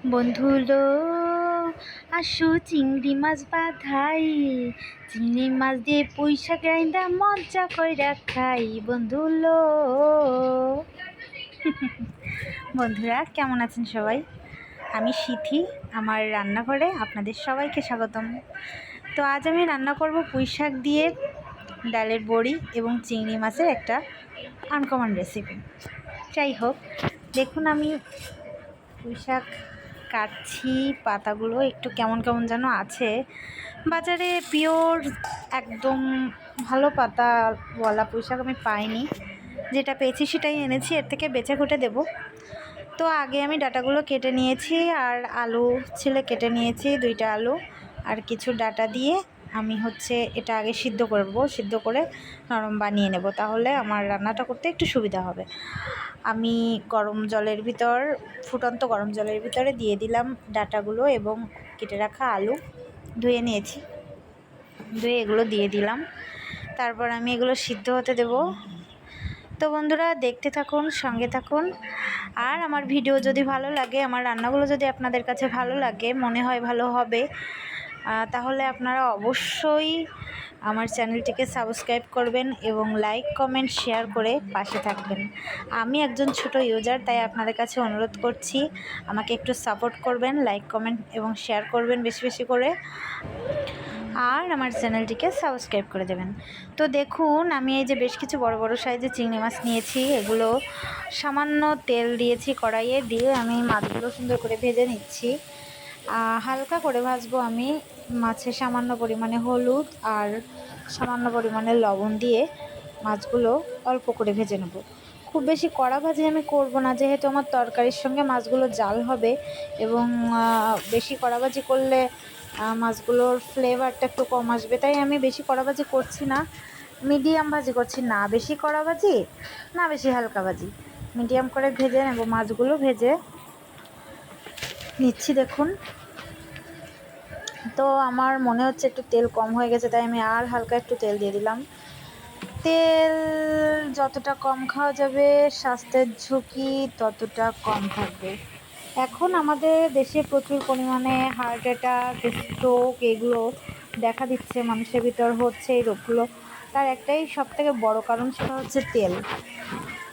বন্ধুলো আসো চিংড়ি মাছ বাধাই, চিংড়ি মাছ দিয়ে পয়সা গ্রাইন্দা মজা কইরা খাই। বন্ধুলো বন্ধুরা কেমন আছেন সবাই? আমি সিথি, আমার রান্নাঘরে আপনাদের সবাইকে স্বাগতম। তো আজ আমি রান্না করব পুঁই শাক দিয়ে ডালের বড়ি এবং চিংড়ি মাছের একটা আনকমন রেসিপি। যাই হোক, দেখুন আমি পুঁই শাক কাটছি, পাতাগুলো একটু কেমন কেমন যেন আছে। বাজারে পিওর একদম ভালো পাতাওয়ালা পুঁই শাক আমি পাইনি, যেটা পেয়েছি সেটাই এনেছি, এর থেকে বেছে কুটে দেবো। তো আগে আমি ডাটাগুলো কেটে নিয়েছি আর আলু ছিলে কেটে নিয়েছি, 2টা আলু আর কিছু ডাটা দিয়ে আমি এটা আগে সিদ্ধ করব, সিদ্ধ করে নরম বানিয়ে নেব, তাহলে আমার রান্নাটা করতে একটু সুবিধা হবে। আমি ফুটন্ত গরম জলের ভিতরে দিয়ে দিলাম ডাটাগুলো এবং কেটে রাখা আলু, ধুয়ে নিয়েছি, ধুয়ে এগুলো দিয়ে দিলাম। তারপর আমি এগুলো সিদ্ধ হতে দেব। তো বন্ধুরা দেখতে থাকুন, সঙ্গে থাকুন। আর আমার ভিডিও যদি ভালো লাগে, আমার রান্নাগুলো যদি আপনাদের কাছে ভালো লাগে, মনে হয় ভালো হবে, তাহলে আপনারা অবশ্যই আমার চ্যানেলটিকে সাবস্ক্রাইব করবেন এবং লাইক কমেন্ট শেয়ার করে পাশে থাকবেন। আমি একজন ছোট ইউজার, তাই আপনাদের কাছে অনুরোধ করছি আমাকে একটু সাপোর্ট করবেন, লাইক কমেন্ট এবং শেয়ার করবেন বেশি বেশি করে, আর আমার চ্যানেলটিকে সাবস্ক্রাইব করে দেবেন। তো দেখুন আমি এই যে বেশ কিছু বড় বড় সাইজের চিংড়ি মাছ নিয়েছি, এগুলো সামান্য তেল দিয়েছি কড়াইয়ে, দিয়ে আমি মাছগুলো সুন্দর করে ভেজে নিচ্ছি। হালকা করে ভাজবো আমি। মাছে সামান্য পরিমাণে হলুদ আর সামান্য পরিমাণে লবণ দিয়ে মাছগুলো অল্প করে ভেজে নেব। খুব বেশি কড়া ভাজি আমি করব না, যেহেতু আমার তরকারির সঙ্গে মাছগুলো জাল হবে, এবং বেশি কড়া ভাজি করলে মাছগুলোর ফ্লেভারটা একটু কম আসবে, তাই আমি বেশি কড়া ভাজি করছি না, মিডিয়াম ভাজি করছি। না বেশি কড়া ভাজি, না বেশি হালকা ভাজি, মিডিয়াম করে ভেজে নেব। মাছগুলো ভেজে নিচ্ছি দেখুন। তো আমার মনে হচ্ছে একটু তেল কম হয়ে গেছে, তাই আমি আর হালকা একটু তেল দিয়ে দিলাম। তেল যতটা কম খাওয়া যাবে, স্বাস্থ্যের ঝুঁকি ততটা কম থাকবে। এখন আমাদের দেশে প্রচুর পরিমাণে হার্ট অ্যাটাক, স্ট্রোক এগুলো দেখা দিচ্ছে, মানুষের ভিতর হচ্ছে এই রোগগুলো। তার একটাই সবথেকে বড় কারণ, সেটা হচ্ছে তেল।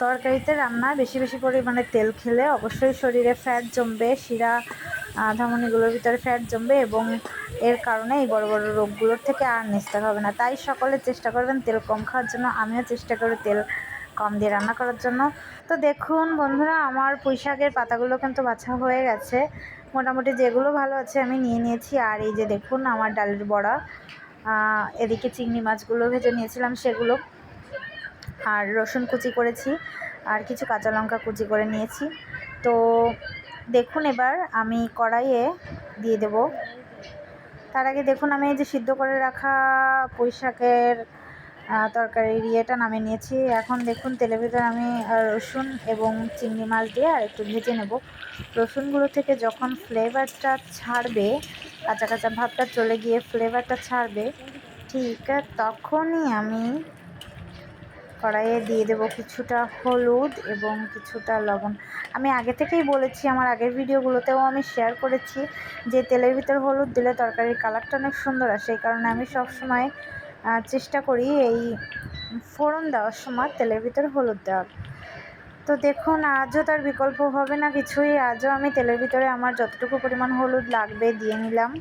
তরকারিতে রান্না বেশি বেশি পরিমাণে তেল খেলে অবশ্যই শরীরে ফ্যাট জমবে, শিরা ধমনীগুলোর ভিতরে ফ্যাট জমবে, এবং এর কারণে এই বড় বড় রোগগুলোর থেকে আর নিস্তার হবে না। তাই সকলে চেষ্টা করবেন তেল কম খাওয়ার জন্য। আমিও চেষ্টা করি তেল কম দিয়ে রান্না করার জন্য। তো দেখুন বন্ধুরা, আমার পুঁই শাকের পাতাগুলো কিন্তু বাছা হয়ে গেছে, মোটামুটি যেগুলো ভালো আছে আমি নিয়ে নিয়েছি। আর এই যে দেখুন আমার ডালের বড়া, এদিকে চিংড়ি মাছগুলো ভেজে নিয়েছিলাম সেগুলো, আর রসুন কুচি করেছি, আর কিছু কাঁচা লঙ্কা কুচি করে নিয়েছি। তো দেখুন এবার আমি কড়াইয়ে দিয়ে দেব। তার আগে দেখুন আমি এই যে সিদ্ধ করে রাখা পুঁই শাকের তরকারির ইয়েটা নামিয়ে নিয়েছি। এখন দেখুন তেলের ভিতরে আমি রসুন এবং চিংড়ি মাছ দিয়ে আর একটু ভেজে নেব। রসুনগুলো থেকে যখন ফ্লেভারটা ছাড়বে, কাঁচা কাঁচা ভাবটা চলে গিয়ে ফ্লেভারটা ছাড়বে, ঠিক তখনই আমি কড়াইয়ে দিয়ে দেবো কিছুটা হলুদ এবং কিছুটা লবণ। আমি আগে থেকেই বলেছি, আমার আগের ভিডিওগুলোতেও আমি শেয়ার করেছি যে তেলের ভিতর হলুদ দিলে তরকারির কালারটা অনেক সুন্দর আসে। এই কারণে আমি সবসময় চেষ্টা করি এই ফোড়ন দেওয়ার সময় তেলের ভিতরে হলুদ দেওয়ার। তো দেখুন আজও তার বিকল্প হবে না কিছুই, আজও আমি তেলের ভিতরে আমার যতটুকু পরিমাণ হলুদ লাগবে দিয়ে নিলাম।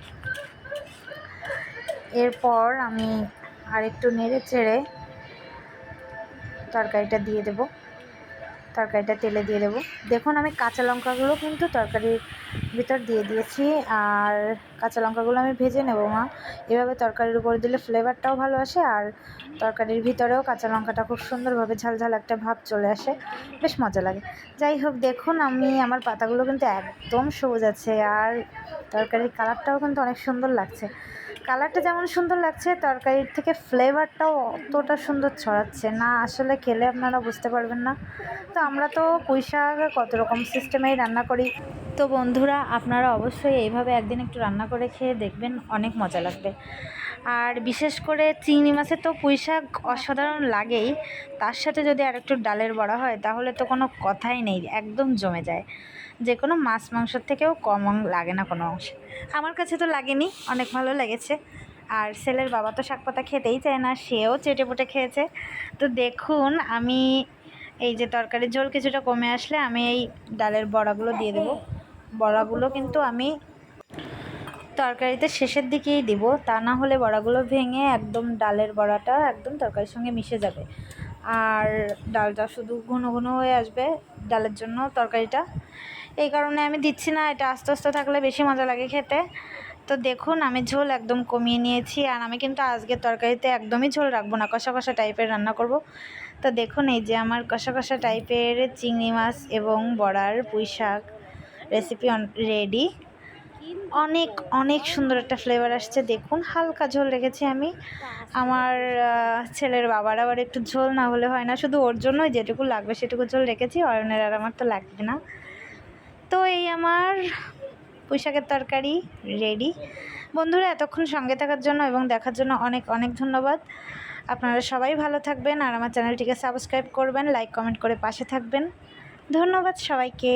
এরপর আমি আরেকটু নেড়ে চেড়ে তরকারিটা দিয়ে দেবো, তরকারিটা তেলে দিয়ে দেবো। দেখুন আমি কাঁচা লঙ্কাগুলো কিন্তু তরকারির ভিতর দিয়ে দিয়েছি, আর কাঁচা লঙ্কাগুলো আমি ভেজে নেব মা। এভাবে তরকারির উপর দিলে ফ্লেভারটাও ভালো আসে, আর তরকারির ভিতরেও কাঁচা লঙ্কাটা খুব সুন্দরভাবে ঝালঝাল একটা ভাব চলে আসে, বেশ মজা লাগে। যাই হোক দেখুন আমার পাতাগুলো কিন্তু একদম সবুজ আছে, আর তরকারির কালারটাও কিন্তু অনেক সুন্দর লাগছে। কালারটা যেমন সুন্দর লাগছে, তরকারির থেকে ফ্লেভারটাও অতটা সুন্দর ছড়াচ্ছে না, আসলে খেলে আপনারা বুঝতে পারবেন না। তো আমরা তো পুঁই শাক কত রকম সিস্টেমেই রান্না করি। তো বন্ধুরা আপনারা অবশ্যই এইভাবে একদিন একটু রান্না করে খেয়ে দেখবেন, অনেক মজা লাগবে। আর বিশেষ করে চিংড়ি মাছে তো পুঁই শাক অসাধারণ লাগেই, তার সাথে যদি আরেকটু ডালের বড়া হয় তাহলে তো কোনো কথাই নেই, একদম জমে যায়। যে কোনো মাছ মাংসর থেকেও কম লাগে না কোনো অংশে। আমার কাছে তো লাগেনি, অনেক ভালো লেগেছে। আর ছেলের বাবা তো শাক পাতা খেতেই চায় না, সেও চেটে পুটে খেয়েছে। তো দেখুন আমি এই যে তরকারির ঝোল কিছুটা কমে আসলে আমি এই ডালের বড়াগুলো দিয়ে দেবো। বড়াগুলো কিন্তু আমি তরকারিতে শেষের দিকেই দিব, তা না হলে বড়াগুলো ভেঙে একদম ডালের বড়াটা একদম তরকারির সঙ্গে মিশে যাবে, আর ডালটা শুধু ঘন ঘন হয়ে আসবে ডালের জন্য তরকারিটা। এই কারণে আমি দিচ্ছি না, এটা আস্তে আস্তে থাকলে বেশি মজা লাগে খেতে। তো দেখুন আমি ঝোল একদম কমিয়ে নিয়েছি, আর আমি কিন্তু আজকের তরকারিতে একদমই ঝোল রাখবো না, কষা কষা টাইপের রান্না করব। তো দেখুন এই যে আমার কষা কষা টাইপের চিংড়ি মাছ এবং বড়ার পুঁই শাক রেসিপি রেডি। অনেক অনেক সুন্দর একটা ফ্লেভার আসছে। দেখুন হালকা ঝোল রেখেছি আমি। আমার ছেলের বাবার আবার একটু ঝোল না হলে হয় না, শুধু ওর জন্যই যেটুকু লাগবে সেটুকু ঝোল রেখেছি, অয়নের আর আমার তো লাগবে না। তো এই আমার পুঁই শাকের তরকারি রেডি। বন্ধুরা এতক্ষণ সঙ্গে থাকার জন্য এবং দেখার জন্য অনেক অনেক ধন্যবাদ। আপনারা সবাই ভালো থাকবেন, আর আমার চ্যানেলটিকে সাবস্ক্রাইব করবেন, লাইক কমেন্ট করে পাশে থাকবেন। ধন্যবাদ সবাইকে।